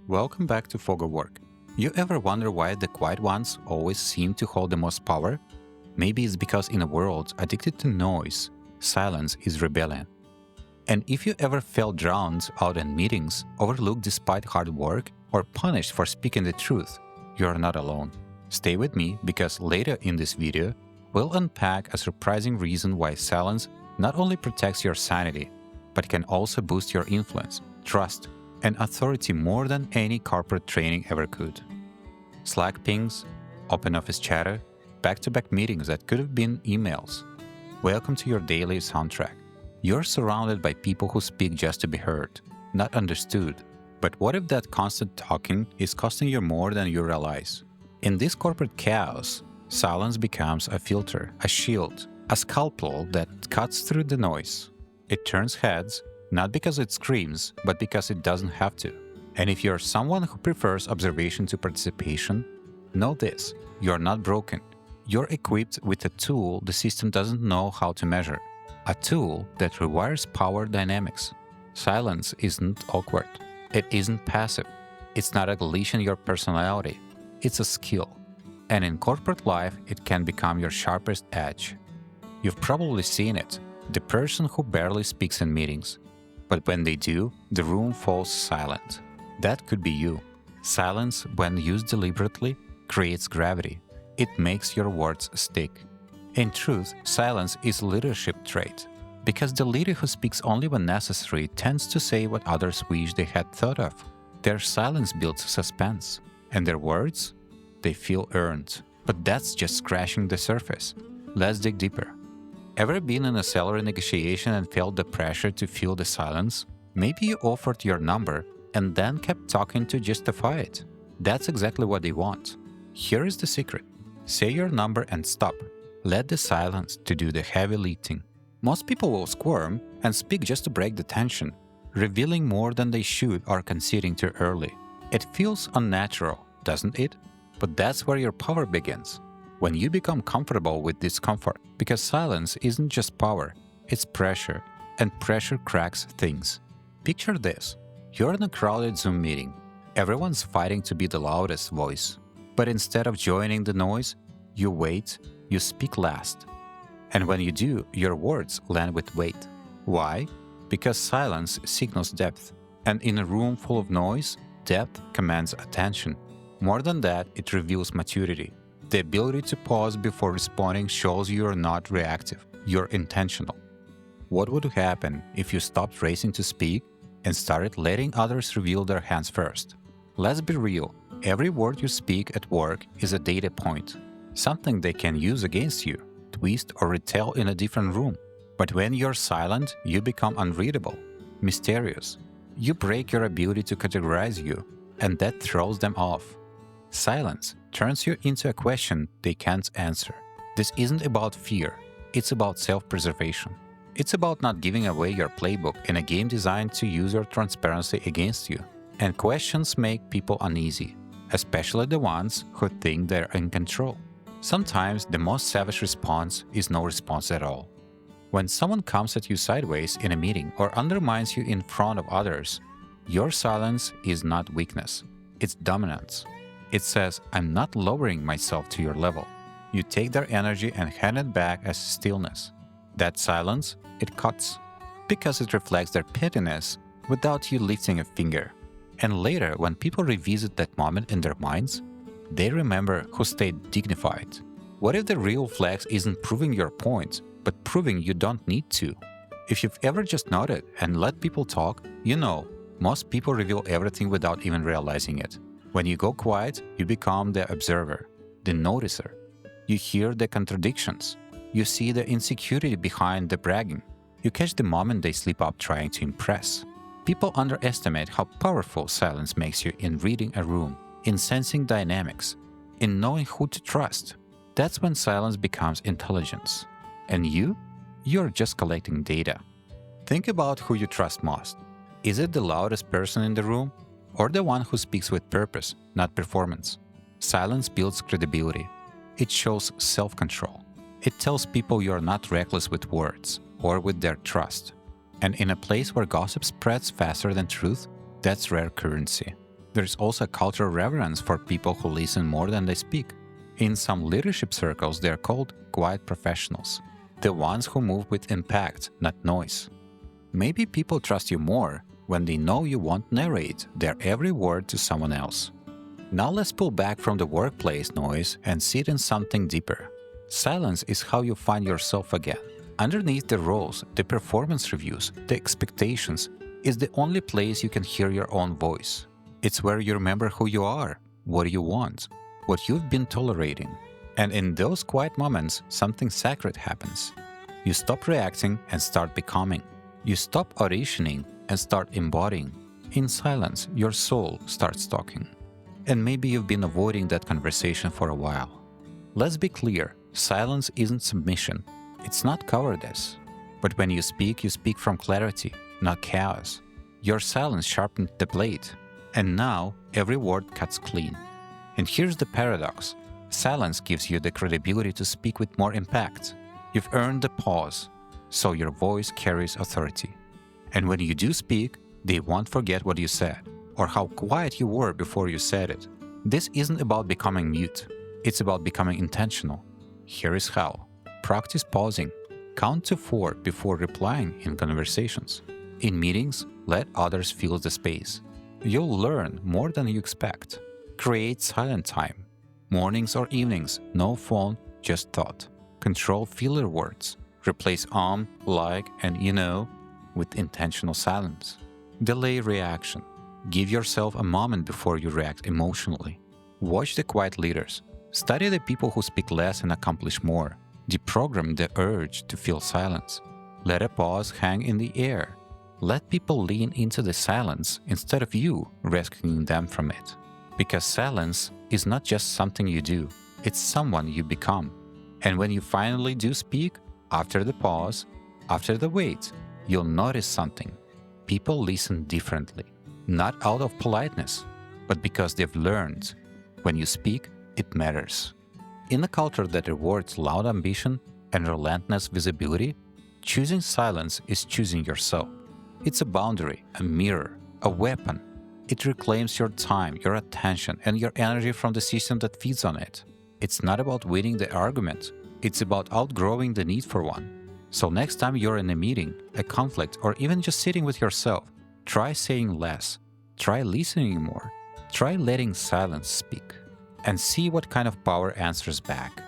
Welcome back to Fog of Work. You ever wonder why the quiet ones always seem to hold the most power? Maybe it's because in a world addicted to noise, silence is rebellion. And if you ever felt drowned out in meetings, overlooked despite hard work, or punished for speaking the truth, you are not alone. Stay with me because later in this video, we'll unpack a surprising reason why silence not only protects your sanity, but can also boost your influence, trust, and authority more than any corporate training ever could. Slack pings, open office chatter, back-to-back meetings that could have been emails. Welcome to your daily soundtrack. You're surrounded by people who speak just to be heard, not understood. But what if that constant talking is costing you more than you realize? In this corporate chaos, silence becomes a filter, a shield, a scalpel that cuts through the noise. It turns heads, not because it screams, but because it doesn't have to. And if you're someone who prefers observation to participation, know this: you're not broken. You're equipped with a tool the system doesn't know how to measure. A tool that rewires power dynamics. Silence isn't awkward. It isn't passive. It's not a glitch in your personality. It's a skill. And in corporate life, it can become your sharpest edge. You've probably seen it. The person who barely speaks in meetings. But when they do, the room falls silent. That could be you. Silence, when used deliberately, creates gravity. It makes your words stick. In truth, silence is a leadership trait, because the leader who speaks only when necessary tends to say what others wish they had thought of. Their silence builds suspense, and their words, they feel earned. But that's just scratching the surface. Let's dig deeper. Ever been in a salary negotiation and felt the pressure to fill the silence? Maybe you offered your number and then kept talking to justify it. That's exactly what they want. Here is the secret. Say your number and stop. Let the silence to do the heavy lifting. Most people will squirm and speak just to break the tension, revealing more than they should or conceding too early. It feels unnatural, doesn't it? But that's where your power begins. When you become comfortable with discomfort, because silence isn't just power, it's pressure, and pressure cracks things. Picture this. You're in a crowded Zoom meeting. Everyone's fighting to be the loudest voice. But instead of joining the noise, you wait, you speak last. And when you do, your words land with weight. Why? Because silence signals depth. And in a room full of noise, depth commands attention. More than that, it reveals maturity. The ability to pause before responding shows you are not reactive, you're intentional. What would happen if you stopped racing to speak and started letting others reveal their hands first? Let's be real, every word you speak at work is a data point, something they can use against you, twist or retell in a different room. But when you're silent, you become unreadable, mysterious. You break your ability to categorize you, and that throws them off. Silence turns you into a question they can't answer. This isn't about fear, it's about self-preservation. It's about not giving away your playbook in a game designed to use your transparency against you. And questions make people uneasy, especially the ones who think they're in control. Sometimes the most savage response is no response at all. When someone comes at you sideways in a meeting or undermines you in front of others, your silence is not weakness, it's dominance. It says, I'm not lowering myself to your level. You take their energy and hand it back as stillness. That silence, it cuts, because it reflects their pettiness without you lifting a finger. And later, when people revisit that moment in their minds, they remember who stayed dignified. What if the real flex isn't proving your point, but proving you don't need to? If you've ever just nodded and let people talk, you know, most people reveal everything without even realizing it. When you go quiet, you become the observer, the noticer. You hear the contradictions. You see the insecurity behind the bragging. You catch the moment they slip up trying to impress. People underestimate how powerful silence makes you in reading a room, in sensing dynamics, in knowing who to trust. That's when silence becomes intelligence. And you're just collecting data. Think about who you trust most. Is it the loudest person in the room? Or the one who speaks with purpose, not performance? Silence builds credibility. It shows self-control. It tells people you're not reckless with words or with their trust. And in a place where gossip spreads faster than truth, that's rare currency. There's also a cultural reverence for people who listen more than they speak. In some leadership circles, they're called quiet professionals, the ones who move with impact, not noise. Maybe people trust you more when they know you won't narrate their every word to someone else. Now let's pull back from the workplace noise and sit in something deeper. Silence is how you find yourself again. Underneath the roles, the performance reviews, the expectations, is the only place you can hear your own voice. It's where you remember who you are, what you want, what you've been tolerating. And in those quiet moments, something sacred happens. You stop reacting and start becoming. You stop auditioning and start embodying. In silence, your soul starts talking. And maybe you've been avoiding that conversation for a while. Let's be clear, silence isn't submission. It's not cowardice. But when you speak from clarity, not chaos. Your silence sharpened the blade. And now, every word cuts clean. And here's the paradox. Silence gives you the credibility to speak with more impact. You've earned the pause, so your voice carries authority. And when you do speak, they won't forget what you said, or how quiet you were before you said it. This isn't about becoming mute. It's about becoming intentional. Here is how. Practice pausing. Count to 4 before replying in conversations. In meetings, let others fill the space. You'll learn more than you expect. Create silent time. Mornings or evenings, no phone, just thought. Control filler words. Replace like, and you know with intentional silence. Delay reaction. Give yourself a moment before you react emotionally. Watch the quiet leaders. Study the people who speak less and accomplish more. Deprogram the urge to feel silence. Let a pause hang in the air. Let people lean into the silence instead of you rescuing them from it. Because silence is not just something you do, it's someone you become. And when you finally do speak, after the pause, after the wait, you'll notice something. People listen differently, not out of politeness, but because they've learned. When you speak, it matters. In a culture that rewards loud ambition and relentless visibility, choosing silence is choosing yourself. It's a boundary, a mirror, a weapon. It reclaims your time, your attention, and your energy from the system that feeds on it. It's not about winning the argument. It's about outgrowing the need for one. So next time you're in a meeting, a conflict, or even just sitting with yourself, try saying less. Try listening more. Try letting silence speak. And see what kind of power answers back.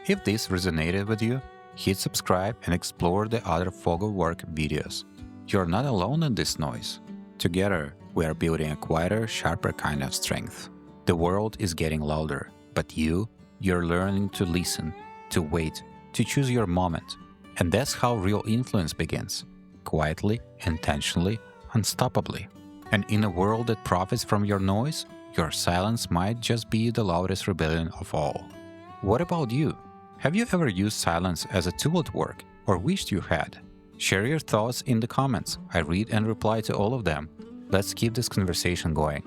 If this resonated with you, hit subscribe and explore the other Fogel work videos. You're not alone in this noise. Together, we are building a quieter, sharper kind of strength. The world is getting louder, but you're learning to listen, to wait, to choose your moment. And that's how real influence begins. Quietly, intentionally, unstoppably. And in a world that profits from your noise, your silence might just be the loudest rebellion of all. What about you? Have you ever used silence as a tool at work, or wished you had? Share your thoughts in the comments. I read and reply to all of them. Let's keep this conversation going.